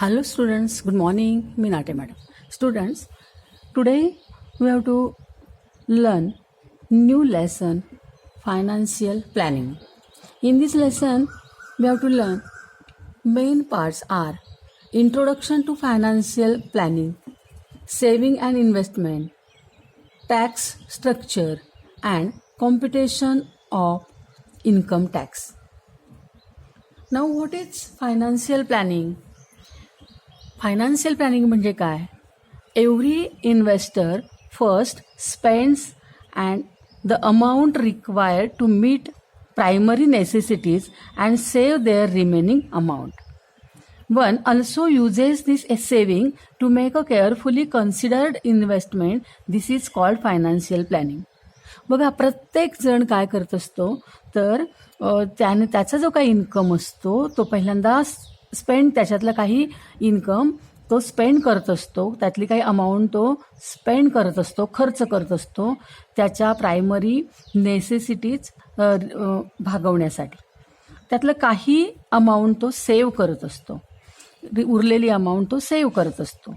Hello students, good morning. Minate madam. Students, today we have to learn new lesson, financial planning. In this lesson, we have to learn main parts are introduction to financial planning, saving and investment, tax structure and computation of income tax. Now what is financial planning? Financial planning म्हणजे काय? Every investor first spends and the amount required to meet primary necessities and save their remaining amount. One also uses this saving to make a carefully considered investment. This is called financial planning. बघा, प्रत्येक जण काय करत असतो तर त्याने त्याचा जो काही इन्कम असतो तो पहिल्यांदा स्पेंड, त्याच्यातलं काही इन्कम तो स्पेंड करत असतो, त्यातली काही अमाऊंट तो स्पेंड करत असतो, खर्च करत असतो त्याच्या प्रायमरी नेसेसिटीज भागवण्यासाठी. त्यातलं काही अमाऊंट तो सेव्ह करत असतो, उरलेली अमाऊंट तो सेव्ह करत असतो.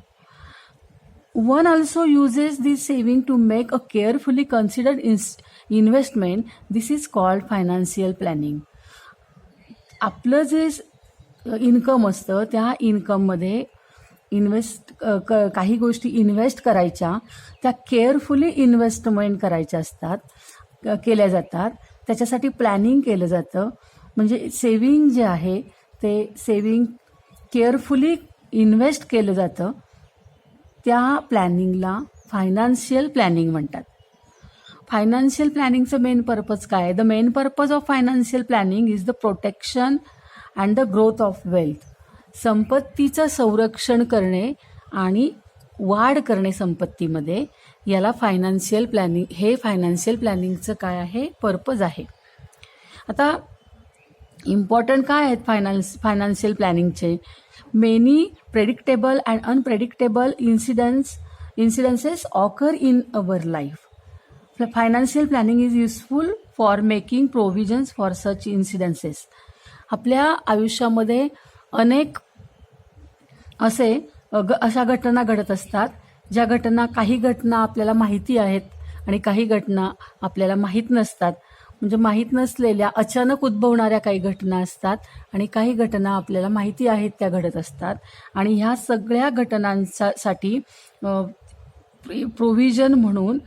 One also uses this saving to make a carefully considered investment. This is called financial planning. आपलं जे इन्कम असतं त्या इन्कममध्ये काही गोष्टी इन्व्हेस्ट करायच्या, त्या केअरफुली इन्व्हेस्टमेंट करायच्या असतात, केल्या जातात. त्याच्यासाठी प्लॅनिंग केलं जातं. म्हणजे सेविंग जे आहे ते सेविंग केअरफुली इन्व्हेस्ट केलं जातं. त्या प्लॅनिंगला फायनान्शियल प्लॅनिंग म्हणतात. फायनान्शियल प्लॅनिंगचं मेन पर्पज काय? The main purpose of financial planning is the protection and the growth of wealth. संपत्तीचं संरक्षण करणे आणि वाढ करणे संपत्तीमध्ये, याला फायनान्शियल प्लॅनिंग, हे फायनान्शियल प्लॅनिंगचं काय आहे? पर्पज आहे. आता इम्पॉर्टंट काय आहेत फायनान्शियल प्लॅनिंगचे? Many predictable and unpredictable incidences occur in our life. Financial planning is useful for making provisions for such incidences. आपल्या आयुष्यामध्ये अनेक अशा घटना घडत असतात, ज्या घटना, काही घटना आपल्याला माहिती आहेत आणि काही घटना आपल्याला माहीत नसतात. म्हणजे माहीत नसलेल्या अचानक उद्भवणाऱ्या काही घटना असतात आणि काही घटना आपल्याला माहिती आहेत त्या घडत असतात. आणि ह्या सगळ्या घटनांसाठी प्रोव्हिजन म्हणून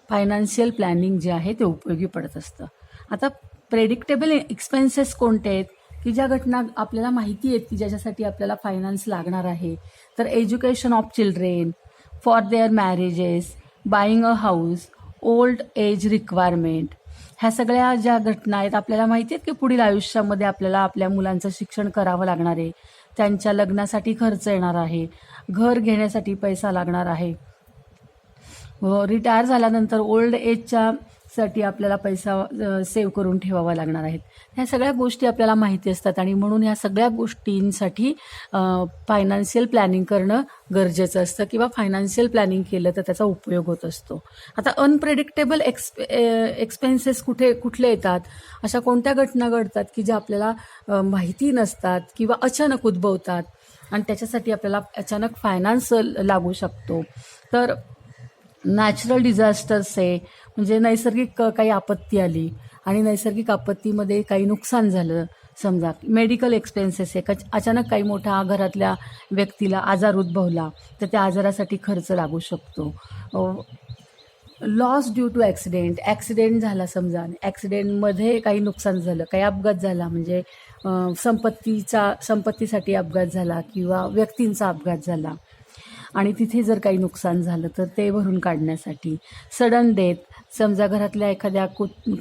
फायनान्शियल प्लॅनिंग जे आहे ते उपयोगी पडत असतं. आता प्रेडिक्टेबल एक्सपेन्सेस कोणते आहेत? की ज्या घटना आपल्याला माहिती आहेत की ज्याच्यासाठी आपल्याला फायनान्स लागणार आहे. तर education of children, for their marriages, buying a house, old age requirement, ह्या सगळ्या ज्या घटना आहेत आपल्याला माहिती आहेत की पुढील आयुष्यामध्ये आपल्याला आपल्या मुलांचं शिक्षण करावं लागणार आहे, त्यांच्या लग्नासाठी खर्च येणार आहे, घर घेण्यासाठी पैसा लागणार आहे, रिटायर झाल्यानंतर ओल्ड एजच्या साठी आपल्याला पैसा सेव्ह करून ठेवावा लागणार आहेत. ह्या सगळ्या गोष्टी आपल्याला माहिती असतात आणि म्हणून ह्या सगळ्या गोष्टींसाठी फायनान्शियल प्लॅनिंग करणं गरजेचं असतं किंवा फायनान्शियल प्लॅनिंग केलं तर त्याचा उपयोग होत असतो. आता अनप्रेडिक्टेबल एक्सपेन्सेस कुठले येतात? अशा कोणत्या घटना घडतात की ज्या आपल्याला माहिती नसतात किंवा अचानक उद्भवतात आणि त्याच्यासाठी आपल्याला अचानक फायनान्स लागू शकतो. तर नॅचरल डिझास्टर्स आहे, म्हणजे नैसर्गिक काही आपत्ती आली आणि नैसर्गिक आपत्तीमध्ये काही नुकसान झालं, समजा मेडिकल एक्सपेन्सेस आहे, अचानक काही मोठ्या घरातल्या व्यक्तीला आजार उद्भवला तर त्या आजारासाठी खर्च लागू शकतो. लॉस ड्यू टू ॲक्सिडेंट झाला, समजा ॲक्सिडेंटमध्ये काही नुकसान झालं, काही अपघात झाला, म्हणजे संपत्तीसाठी अपघात झाला किंवा व्यक्तींचा अपघात झाला आणि तिथे जर काही नुकसान झालं तर ते भरून काढण्यासाठी. सडन डेथ, समजा घरातल्या एखाद्या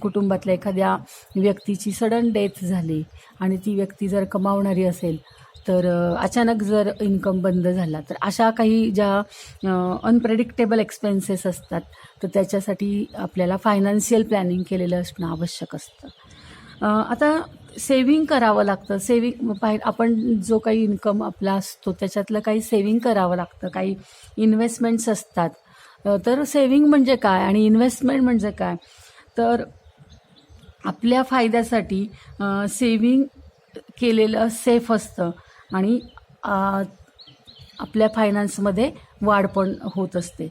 कुटुंबातल्या एखाद्या व्यक्तीची सडन डेथ झाली आणि ती व्यक्ती जर कमावणारी असेल तर अचानक जर इन्कम बंद झाला तर अशा काही ज्या अनप्रेडिक्टेबल एक्सपेन्सेस असतात तर त्याच्यासाठी आपल्याला फायनान्शियल प्लॅनिंग केलेलं असणं आवश्यक असतं. आता सेव्हिंग करावं लागतं. आपण जो काही इन्कम आपला असतो त्याच्यातलं काही सेव्हिंग करावं लागतं, काही इन्व्हेस्टमेंट्स असतात. तर सेव्हिंग म्हणजे काय आणि इन्व्हेस्टमेंट म्हणजे काय? तर आपल्या फायद्यासाठी सेव्हिंग केलेलं सेफ असतं आणि आपल्या फायनान्समध्ये वाढ पण होत असते.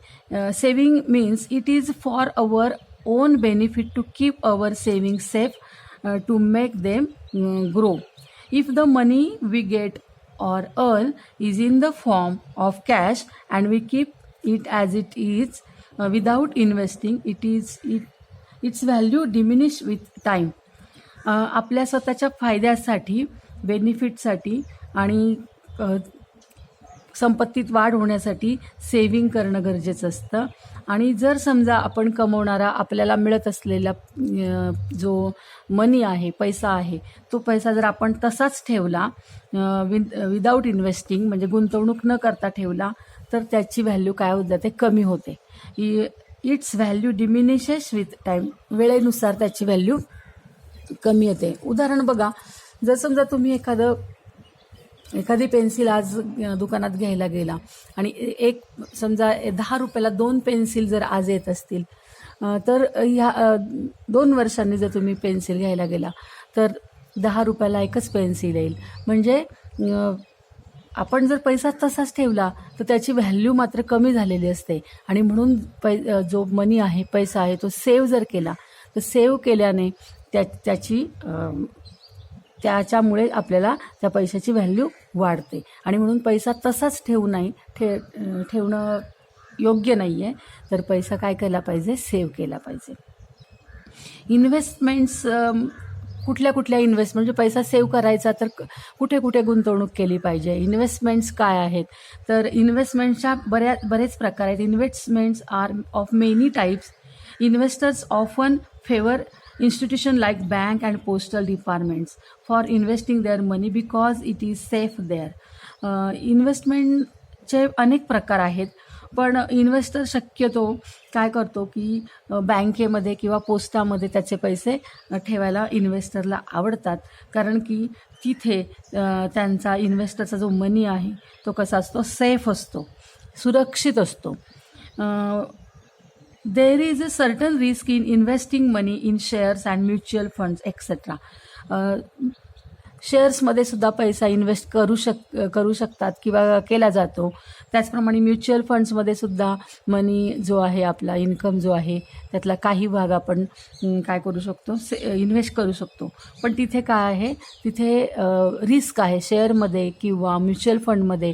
Saving means it is for our own benefit to keep our saving safe to make them grow. If the money we get or earn is in the form of cash and we keep it as it is without investing, its value diminish with time. आपल्या स्वतःच्या फायद्यासाठी, बेनिफिटसाठी आणि संपत्तीत वाढ होण्यासाठी saving करणं गरजेचं असतं. आणि जर समजा आपण कमवणारा आपल्याला मिळत असलेला जो मनी आहे, पैसा आहे, तो पैसा जर आपण तसाच ठेवला विदाऊट इन्व्हेस्टिंग म्हणजे गुंतवणूक न करता ठेवला तर त्याची व्हॅल्यू काय होत जाते, कमी होते. It's value diminishes with time. वेळेनुसार त्याची व्हॅल्यू कमी येते. उदाहरण बघा, जर समजा तुम्ही एखादी पेन्सिल आज दुकानात घ्यायला गेला आणि एक समजा 10 रुपयाला 2 पेन्सिल जर आज येत असतील तर ह्या 2 वर्षांनी जर तुम्ही पेन्सिल घ्यायला गेला तर 10 रुपयाला एकच पेन्सिल येईल. म्हणजे आपण जर पैसा तसाच ठेवला तर त्याची व्हॅल्यू मात्र कमी झालेली असते. आणि म्हणून जो मनी आहे, पैसा आहे, तो सेव्ह जर केला तर सेव्ह केल्याने त्याच्यामुळे आपल्याला त्या पैशाची व्हॅल्यू वाढते. आणि म्हणून पैसा तसाच ठेवणं योग्य नाही आहे. तर पैसा काय केला पाहिजे, सेव्ह केला पाहिजे. इन्व्हेस्टमेंट्स, कुठल्या इन्व्हेस्ट म्हणजे पैसा सेव्ह करायचा तर कुठे कुठे गुंतवणूक केली पाहिजे. इन्व्हेस्टमेंट्स काय आहेत, तर इन्व्हेस्टमेंट्सच्या बरेच प्रकार आहेत. Investments are of many types. Investors often favour institution like bank and postal departments for investing their money because it is safe there. इन्व्हेस्टमेंटचे अनेक प्रकार आहेत, पण इन्व्हेस्टर शक्यतो काय करतो की बँकेमध्ये किंवा पोस्टामध्ये त्याचे पैसे ठेवायला इन्व्हेस्टरला आवडतात. कारण की तिथे त्यांचा इन्व्हेस्टरचा जो मनी आहे तो कसा असतो, सेफ असतो, सुरक्षित असतो. There is a certain risk in investing money in shares and mutual funds etc. शेअर्समध्ये सुद्धा पैसा इन्व्हेस्ट करू शकतात किंवा केला जातो. त्याचप्रमाणे म्युच्युअल फंड्समध्ये सुद्धा मनी जो आहे, आपला इन्कम जो आहे, त्यातला काही भाग आपण काय करू शकतो, इन्व्हेस्ट करू शकतो. पण तिथे काय आहे, तिथे रिस्क आहे. शेअरमध्ये किंवा म्युच्युअल फंडमध्ये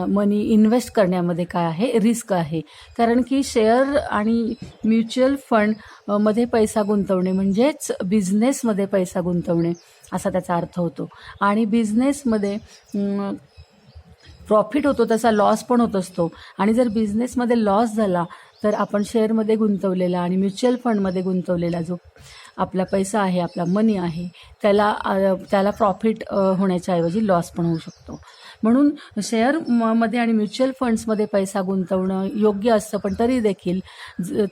मनी इन्व्हेस्ट करण्यामध्ये काय आहे, रिस्क आहे. कारण की शेअर आणि म्युच्युअल फंडमध्ये पैसा गुंतवणे म्हणजेच बिझनेसमध्ये पैसा गुंतवणे असा त्याचा अर्थ होतो. आणि बिझनेसमध्ये प्रॉफिट होतो तसा लॉस पण होत असतो. आणि जर बिझनेसमध्ये लॉस झाला तर आपण शेअरमध्ये गुंतवलेला आणि म्युच्युअल फंडमध्ये गुंतवलेला जो आपला पैसा आहे, आपला मनी आहे, त्याला प्रॉफिट होण्याच्या ऐवजी लॉस पण होऊ शकतो. म्हणून शेअरमध्ये आणि म्युच्युअल फंड्समध्ये पैसा गुंतवणं योग्य असतं, पण तरी देखील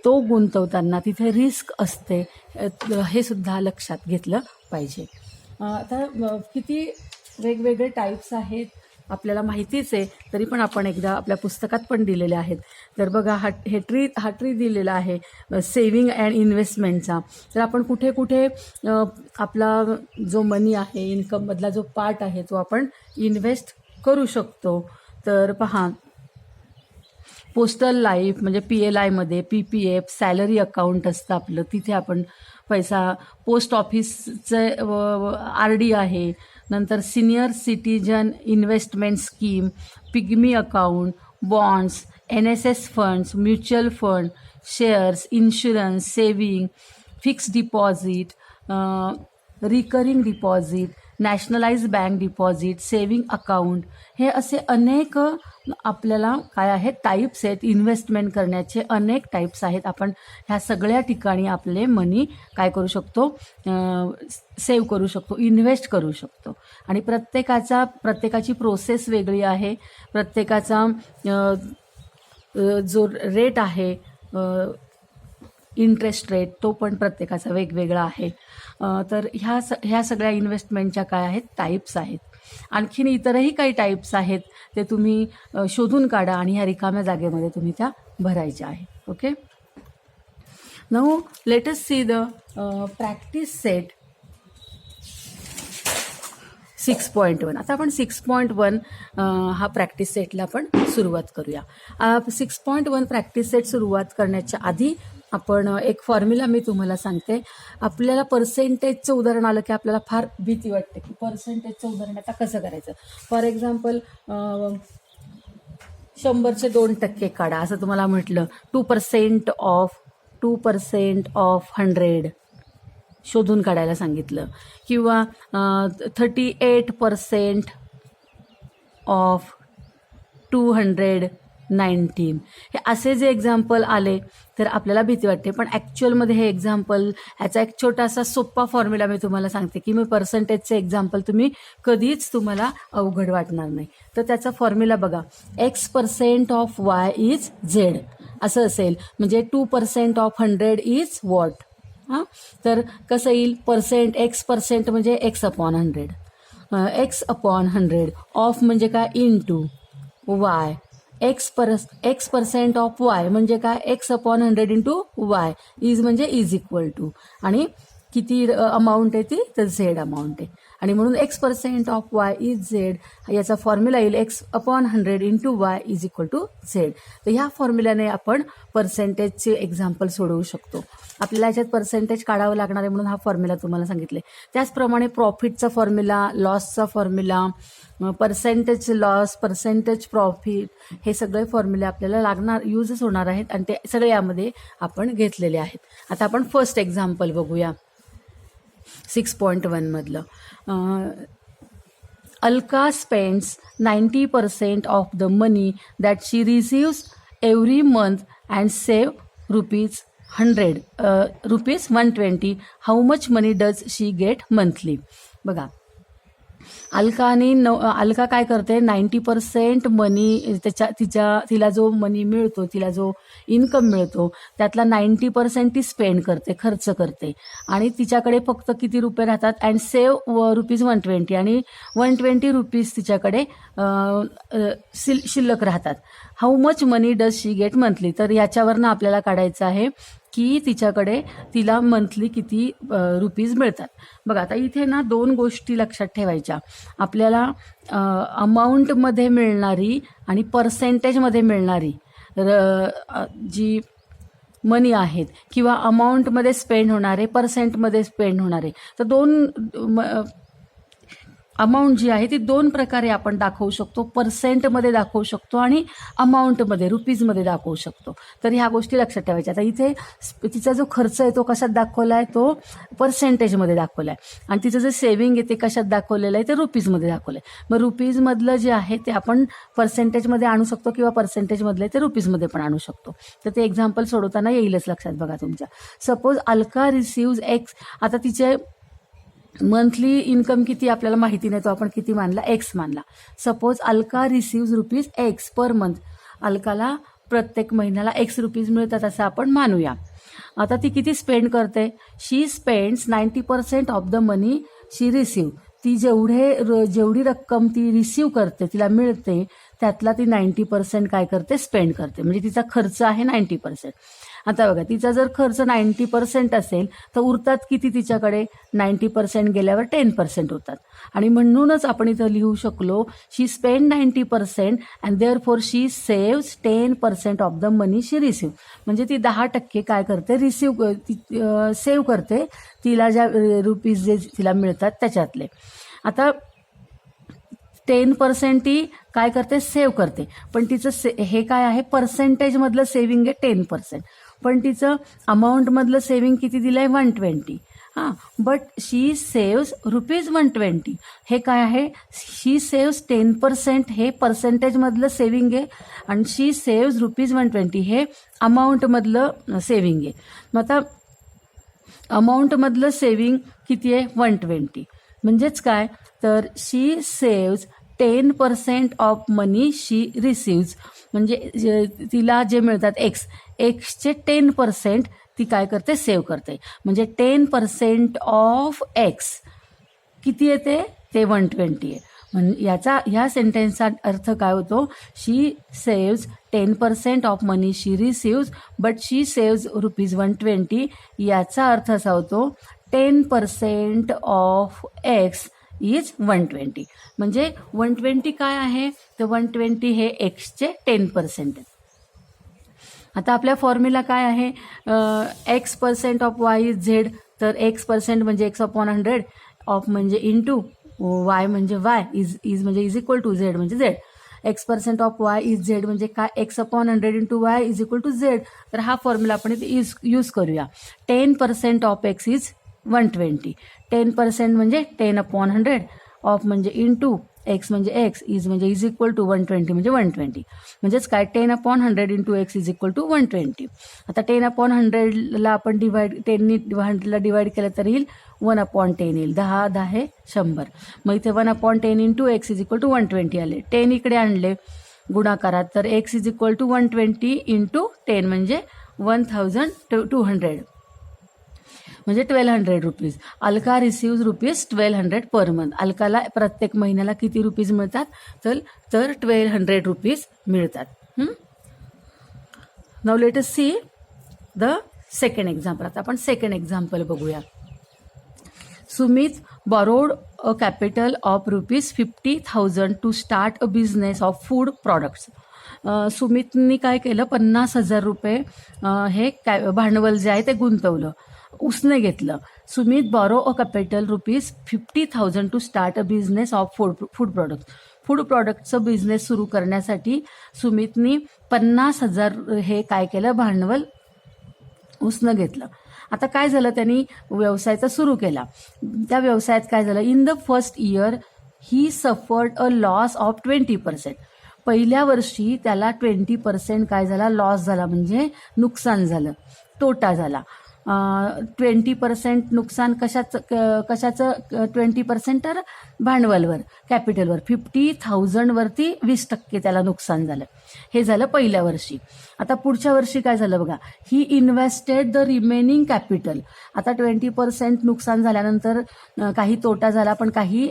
तो गुंतवताना तिथे रिस्क असते, हे सुद्धा लक्षात घेतलं पाहिजे. आता किती वेगवेगळे टाईप्स आहेत आपल्याला माहितीच आहे, तरी पण आपण एकदा आपल्या पुस्तकात पण दिलेले आहेत. तर बघा, हा ट्री दिलेला आहे सेविंग अँड इन्व्हेस्टमेंटचा. तर आपण कुठे कुठे आपला जो मनी आहे, इन्कममधला जो पार्ट आहे, तो आपण इन्व्हेस्ट करू शकतो. तर पहा, पोस्टल लाईफ म्हणजे PLIमध्ये PPF सॅलरी अकाउंट असतं आपलं, तिथे आपण पैसा, पोस्ट ऑफिसचं RD आहे, नंतर senior citizen investment scheme, pygmy account, bonds, NSS funds, mutual fund, shares, insurance, saving, fixed deposit, recurring deposit, nationalise bank deposit, saving account, हे असे अनेक आपल्याला काय आहेत, टाईप्स आहेत. इन्व्हेस्टमेंट करण्याचे अनेक टाईप्स आहेत. आपण ह्या सगळ्या ठिकाणी आपले मनी काय करू शकतो, सेव्ह करू शकतो, इन्व्हेस्ट करू शकतो. आणि प्रत्येकाची प्रोसेस वेगळी आहे. प्रत्येकाचा जो रेट आहे, इंटरेस्ट रेट, तो पण प्रत्येकाचा वेगवेगळा आहे. तर ह्या सगळ्या इन्व्हेस्टमेंटच्या काय आहेत, टाईप्स आहेत. आणखीन इतरही काही टाईप्स आहेत, ते तुम्ही शोधून काढा आणि ह्या रिकाम्या जागेमध्ये तुम्ही त्या भरायच्या आहेत. Okay, now late us see the practice set. 6.1. आता आपण 6.1 हा प्रॅक्टिस सेटला आपण सुरुवात करूया. 6.1 प्रॅक्टिस सेट सुरुवात करण्याच्या आधी आपण एक फॉर्म्युला मी तुम्हाला सांगते. आपल्याला पर्सेंटेजचं उदाहरण आलं की आपल्याला फार भीती वाटते की पर्सेंटेजचं उदाहरण आता कसं करायचं. फॉर एक्झाम्पल 100चे 2% काढा असं तुम्हाला म्हटलं. 2% ऑफ 100 शोधून काढायला सांगितलं, किंवा 38% ऑफ 219. हे असे जे एक्झाम्पल आले तर आपल्याला भीती वाटते. पण ॲक्च्युअलमध्ये हे एक्झाम्पल, ह्याचा एक छोटासा सोप्पा फॉर्म्युला मी तुम्हाला सांगते की मी पर्सेंटेजचे एक्झाम्पल तुम्ही कधीच तुम्हाला अवघड वाटणार नाही. तर त्याचा फॉर्म्युला बघा. X% of Y is Z असं असेल. म्हणजे 2% ऑफ 100 इज वॉट. हां, तर कसं येईल. X% म्हणजे X/100. X/100 ऑफ म्हणजे काय, into Y. X% of Y म्हणजे काय, X/100 इंटू Y इज म्हणजे इज इक्वल टू, आणि किती अमाऊंट आहे ती, तर Z अमाऊंट आहे. आणि म्हणून X% of Y is Z याचा फॉर्म्युला येईल X/100 into Y is equal to Z. तर ह्या फॉर्म्युल्याने आपण पर्सेंटेजचे एक्झाम्पल सोडवू शकतो. आपल्याला याच्यात पर्सेंटेज काढावं लागणार आहे म्हणून हा फॉर्म्युला तुम्हाला सांगितले. त्याचप्रमाणे प्रॉफिटचा फॉर्म्युला, लॉसचा formula, percentage loss, percentage profit, हे सगळे फॉर्म्युले आपल्याला लागणार, यूजच होणार आहेत, आणि ते सगळे यामध्ये आपण घेतलेले आहेत. आता आपण फर्स्ट एक्झाम्पल बघूया 6.1 मधलं. Alka spends 90% of the money that she receives every month and save rupees 120. How much money does she get monthly? बघा, अलका काय करते, 90% मनी तिला जो मनी मिळतो, तिला जो इन्कम मिळतो त्यातला 90% ती स्पेंड करते, खर्च करते, आणि तिच्याकडे फक्त किती रुपये राहतात, अँड सेव्ह रुपीज 120, आणि 120 रुपीज तिच्याकडे शिल्लक राहतात. How much money does she get monthly. तर याच्यावरनं आपल्याला काढायचं आहे की तिला मंथली किती रुपीज मिळतात. बघा, आता इथे ना 2 गोष्टी लक्षात ठेवायच्या. आपल्याला अमाऊंटमध्ये मिळणारी आणि पर्सेंटेजमध्ये मिळणारी जी मनी आहेत, किंवा अमाऊंटमध्ये स्पेंड होणारे, पर्सेंटमध्ये स्पेंड होणारे, तर 2 अमाऊंट जी आहे ती 2 प्रकारे आपण दाखवू शकतो. पर्सेंटमध्ये दाखवू शकतो आणि अमाऊंटमध्ये, रुपीजमध्ये दाखवू शकतो. तर ह्या गोष्टी लक्षात ठेवायच्या. आता इथे तिचा जो खर्च आहे तो कशात दाखवला आहे, तो पर्सेंटेजमध्ये दाखवला आहे, आणि तिचं जे सेव्हिंग आहे ते कशात दाखवलेलं आहे, ते रुपीजमध्ये दाखवलं आहे. मग रुपीजमधलं जे आहे ते आपण पर्सेंटेजमध्ये आणू शकतो, किंवा पर्सेंटेजमधलं ते रुपीजमध्ये पण आणू शकतो. तर ते एक्झाम्पल सोडवताना येईलच लक्षात. बघा तुमच्या, सपोज अलका रिसिव्ज X. आता तिचे मंथली इन्कम किती आपल्याला माहिती नाही, तो आपण किती मानला, X मानला. Suppose Alka receives rupees X per month. अलकाला प्रत्येक महिन्याला X रुपीज मिळतात असं आपण मानूया. आता ती किती स्पेंड करते, she spends 90% of the money she receive. ती जेवढी रक्कम ती रिसिव्ह करते, तिला मिळते, त्यातला ती 90% काय करते, स्पेंड करते. म्हणजे तिचा खर्च आहे 90%. आता बघा, तिचा जर खर्च 90% असेल तर उरतात किती तिच्याकडे, 90% गेल्यावर 10% होतात. आणि म्हणूनच आपण इथं लिहू शकलो, she spend 90% and therefore she saves 10% of the money she receive. म्हणजे ती 10% काय करते, सेव्ह करते, तिला ज्या रुपीज जे तिला मिळतात त्याच्यातले. आता 10% ती काय करते, सेव्ह करते, पण तिचं हे काय आहे, पर्सेंटेजमधलं सेव्हिंग आहे 10%, पण तिचं अमाऊंटमधलं सेव्हिंग किती दिलं आहे, 120. हां, बट शी सेव्स रुपीज 120. हे काय आहे, शी सेव्स 10%, हे पर्सेंटेजमधलं सेव्हिंग आहे, आणि शी सेव्स रुपीज 120 हे अमाऊंटमधलं सेव्हिंग आहे. मग आता अमाऊंटमधलं सेव्हिंग किती आहे, 120. म्हणजेच काय, तर she saves 10% of money she receives. म्हणजे तिला जे मिळतात Xचे 10% ती काय करते, सेव्ह करते. म्हणजे 10% ऑफ X किती येते, ते 120 आहे. ह्या सेंटेन्सचा अर्थ काय होतो, she saves 10% of money she receives but she saves rupees 120. याचा अर्थ असा होतो 10% ऑफ X इज 120. म्हणजे 120 काय आहे, तर 120 हे एक्सचे 10% आहे. आता आपल्या फॉर्म्युला काय आहे, x% of y is Z. तर x% म्हणजे x/100, ऑफ म्हणजे इंटू, y म्हणजे y, इज म्हणजे इज इक्वल टू झेड म्हणजे Z. x% of y is Z म्हणजे काय, x/100 into y is equal to Z. तर हा फॉर्म्युला आपण इथे यूज करूया. 10% ऑफ x इज 120. 10% म्हणजे 10/100, ऑफ म्हणजे इंटू, एक्स म्हणजे एक्स, इज म्हणजे इज इक्वल टू 120 म्हणजे 120. म्हणजेच काय, 10/100 into x is equal to 120. आता 10/100ला आपण डिवाइड, 10नी 100ला डिवाइड केलं तर येईल 1/10 येईल. 10 हे 100. मग इथे 1/10 into x is equal to 120 आले. 10 इकडे आणले गुणाकारात, तर x is equal to 120 into 10 म्हणजे 1200 म्हणजे 1200 rupees. Alka receives rupees 1200 per month. अलकाला प्रत्येक महिन्याला किती रुपीज मिळतात, तर 1200 रुपीज मिळतात. Now let us see the second example. आता आपण सेकंड एक्झाम्पल बघूया. Sumit borrowed a capital of rupees 50,000 to start a business of food products. सुमितनी काय केलं, 50,000 रुपये हे भांडवल जे आहे ते गुंतवलं, उसने घेतलं. Sumit borrow a capital rupees 50,000 to start a business of food products. Food प्रॉडक्टचं बिझनेस सुरू करण्यासाठी सुमितनी 50,000 हे काय केलं, भांडवल उसनं घेतलं. आता काय झालं, त्यांनी व्यवसायाचा सुरू केला. त्या व्यवसायात काय झालं, in the first year he suffered a loss of 20%. पहिल्या वर्षी त्याला 20% काय झाला, लॉस झाला, म्हणजे नुकसान झालं, तोटा झाला. 20% नुकसान कशाचं 20%, तर भांडवलवर, कॅपिटलवर. 50,000 वरती 20% त्याला नुकसान झालं. हे झालं पहिल्या वर्षी. आता पुढच्या वर्षी काय झालं बघा, ही इन्व्हेस्टेड द रिमेनिंग कॅपिटल. आता 20% नुकसान झाल्यानंतर काही तोटा झाला, पण काही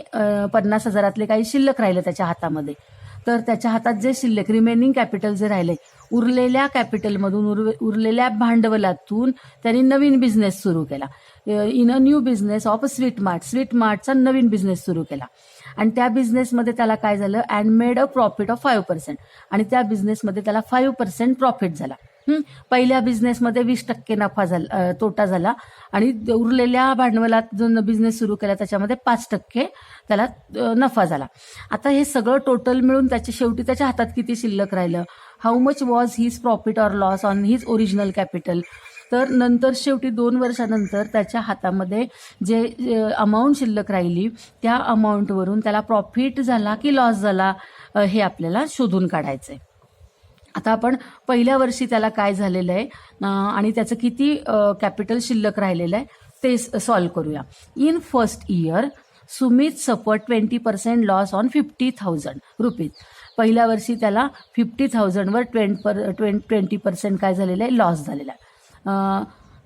50,000 काही शिल्लक राहिले त्याच्या हातामध्ये. तर त्याच्या हातात जे शिल्लक रिमेनिंग कॅपिटल जे राहिले, उरलेल्या कॅपिटलमधून, उरलेल्या भांडवलातून त्यांनी नवीन बिझनेस सुरू केला. In a new business of sweet mart. Sweet मार्टचा नवीन बिझनेस सुरू केला. आणि त्या बिझनेसमध्ये त्याला काय झालं, and made a profit of 5%. आणि त्या बिझनेसमध्ये त्याला 5% प्रॉफिट झाला. पहिल्या बिझनेसमध्ये 20% नफा झाला, तोटा झाला. आणि उरलेल्या भांडवलात जो बिझनेस सुरू केला त्याच्यामध्ये 5% त्याला नफा झाला. आता हे सगळं टोटल मिळून त्याच्या शेवटी त्याच्या हातात किती शिल्लक राहिलं, how much was his profit or loss on his original capital. तर नंतर शेवटी 2 वर्षानंतर त्याच्या हातामध्ये जे अमाऊंट शिल्लक राहिली, त्या अमाऊंटवरून त्याला प्रॉफिट झाला की लॉस झाला, हे आपल्याला शोधून काढायचंय. आता आपण पहिल्या वर्षी त्याला काय झालेलं आहे आणि त्याचं किती कॅपिटल शिल्लक राहिलेलं आहे ते सॉल्व्ह करूया. In first year Sumit suffered 20% loss on 50,000 rupees. पहिल्या वर्षी त्याला 50,000 वर 20% काय झालेलं आहे, लॉस झालेला आहे.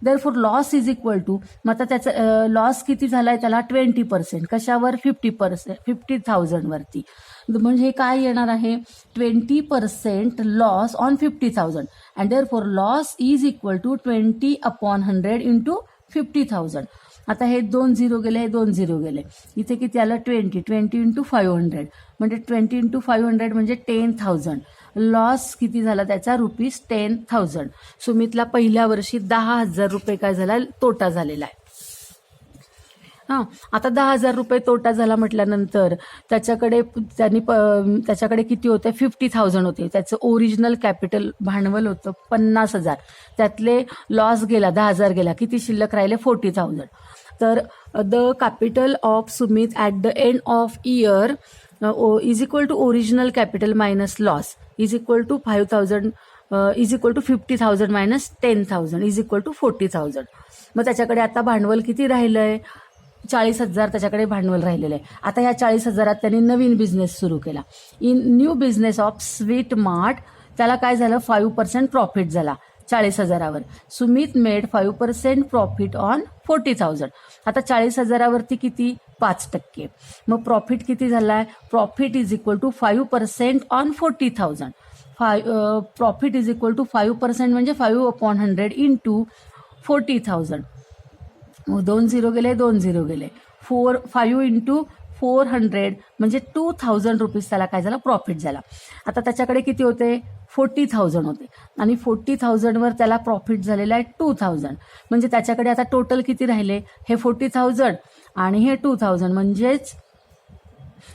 Therefore loss is equal to, मग आता त्याचा लॉस किती झालाय त्याला, 20%. कशावर, 50%, 50,000 वरती. म्हणजे काय येणार आहे, 20% loss on 50,000. And therefore loss is equal to 20/100 into 50,000. आता हे 2 0 गेले, हे 2 0 गेले. इथे किती आलं, 20 इंटू 500 म्हणजे 20 इंटू 500 म्हणजे 10,000. लॉस किती झाला त्याचा, रुपीज 10,000. सुमितला पहिल्या वर्षी 10,000 रुपये काय झाला, तोटा झालेला आहे. आता 10,000 रुपये तोटा झाला म्हटल्यानंतर त्याच्याकडे किती होते, 50,000 होते. त्याचं ओरिजिनल कॅपिटल भांडवल होतं 50,000. त्यातले लॉस गेला, 10,000 गेला, किती शिल्लक राहिले, 40,000. तर the capital of Sumit at the end of year is equal to original capital minus loss is equal to 5,000 is equal to 50,000 minus 10,000 is equal to 40,000. मग त्याच्याकडे आता भांडवल किती राहिलंय, 40,000 त्याच्याकडे भांडवल राहिलेलं आहे. आता ह्या 40,000 त्यांनी नवीन बिझनेस सुरू केला. In new business of sweet mart त्याला काय झालं, 5% प्रॉफिट झाला 40,000वर. Sumit made 5% profit on 40,000. आता 40,000 वरती किती, 5%. मग प्रॉफिट किती झालाय, profit is equal to 5% on 40,000. Profit is equal to 5% म्हणजे 5/100 इंटू 40,000. 2 0 गेले, 2 0 गेले. 5 इंटू 400 म्हणजे 2000 रुपीज त्याला काय झालं, प्रॉफिट झाला. आता त्याच्याकडे किती होते, 40,000 होते आणि 40,000वर त्याला प्रॉफिट झालेला आहे 2000. म्हणजे त्याच्याकडे आता टोटल किती राहिले, हे 40,000 आणि हे 2000, म्हणजेच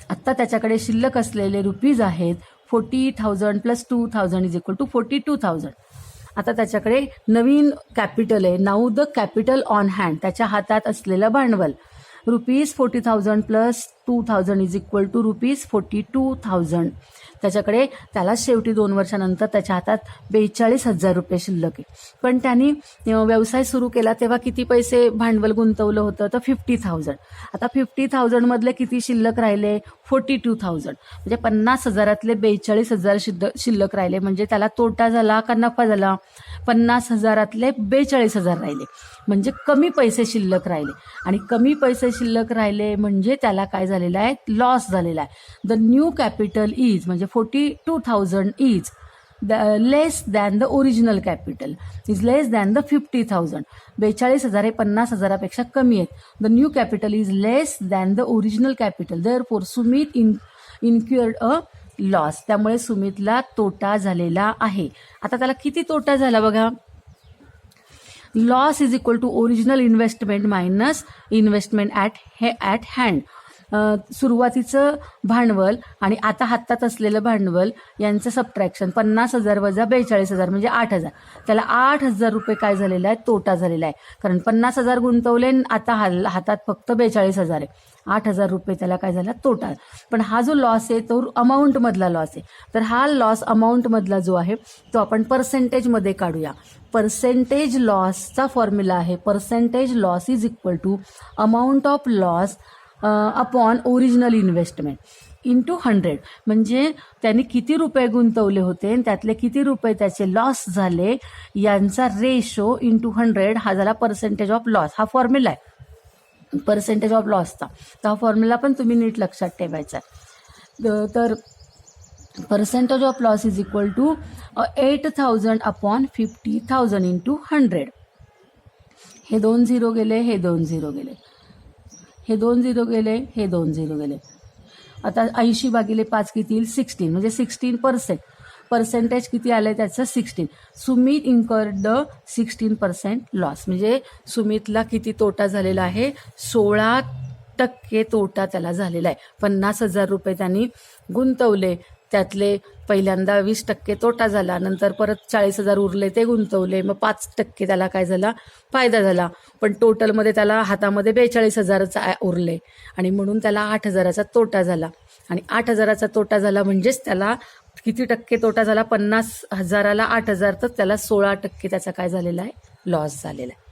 आत्ता त्याच्याकडे शिल्लक असलेले रुपीज आहेत 40,000 प्लस 2000 इज इक्वल टू 42,000. आता त्याच्याकडे नवीन कॅपिटल आहे. Now the capital on hand, त्याच्या हातात असलेलं भांडवल rupees 40,000 plus 2000 is equal to rupees 42,000. त्याच्याकडे त्याला शेवटी 2 वर्षानंतर त्याच्या हातात 42,000 रुपये शिल्लक आहे. पण त्यांनी व्यवसाय सुरू केला तेव्हा किती पैसे भांडवल गुंतवलं होतं, तर 50,000. आता 50,000 मधले किती शिल्लक राहिले, 42,000. म्हणजे 50,000तले 42,000 शिल्लक राहिले. म्हणजे त्याला तोटा झाला का नफा झाला, 50,000तले 42,000 राहिले. म्हणजे कमी पैसे शिल्लक राहिले आणि कमी पैसे शिल्लक राहिले म्हणजे त्याला काय झालेलं आहे, लॉस झालेला आहे. द न्यू कॅपिटल इज म्हणजे 42,000 is less than the original capital is less than the 50,000. 42,000 हे 50,000पेक्षा कमी आहेत. The new capital is less than the original capital, therefore Sumit incurred a loss. त्यामुळे सुमितला तोटा झालेला आहे. आता त्याला किती तोटा झाला बघा, loss is equal to original investment minus investment at hand. सुरुवातीचं भांडवल आणि आता हातात असलेलं भांडवल यांचं सबट्रॅक्शन, 50,000 वजा 42,000 म्हणजे 8,000. त्याला 8,000 रुपये काय झालेला आहे, तोटा झालेला आहे. कारण 50,000 गुंतवले, आता हातात फक्त 42,000 आहे. 8,000 रुपये त्याला काय झाला, तोटा. पण हा जो लॉस आहे तो अमाऊंटमधला लॉस आहे. तर हा लॉस अमाऊंटमधला जो आहे तो आपण पर्सेंटेजमध्ये काढूया. पर्सेंटेज लॉसचा फॉर्म्युला आहे, percentage loss is equal to amount of loss upon original investment into 100. म्हणजे त्यांनी किती रुपये गुंतवले होते आणि त्यातले किती रुपये त्याचे लॉस झाले यांचा रेशो इंटू 100 हा झाला पर्सेंटेज ऑफ लॉस. हा फॉर्म्युला आहे पर्सेंटेज ऑफ लॉसचा. तर हा फॉर्म्युला पण तुम्ही नीट लक्षात ठेवायचा. तर percentage of loss is equal to 8,000 upon 50,000 into 100. हे 2 झिरो गेले, हे 2 झिरो गेले, हे 2 झिरो गेले, हे 2 झिरो गेले. आता 80 भागिले 5 किती येईल, 16. म्हणजे 16%. पर्सेंटेज किती आलंय त्याचं, 16. Sumit incurred 16% loss. म्हणजे सुमितला किती तोटा झालेला आहे, 16% तोटा त्याला झालेला आहे. 50,000 रुपये त्यांनी गुंतवले, त्यातले पहिल्यांदा 20% तोटा झाला, नंतर परत 40,000 उरले ते गुंतवले, मग 5% त्याला काय झाला, फायदा झाला. पण टोटलमध्ये त्याला हातामध्ये 42,000 उरले आणि म्हणून त्याला 8,000चा तोटा झाला. आणि 8,000चा तोटा झाला म्हणजेच त्याला किती टक्के तोटा झाला, 50,000ला 8,000, तर त्याला 16% त्याचा काय झालेला आहे, लॉस झालेला आहे.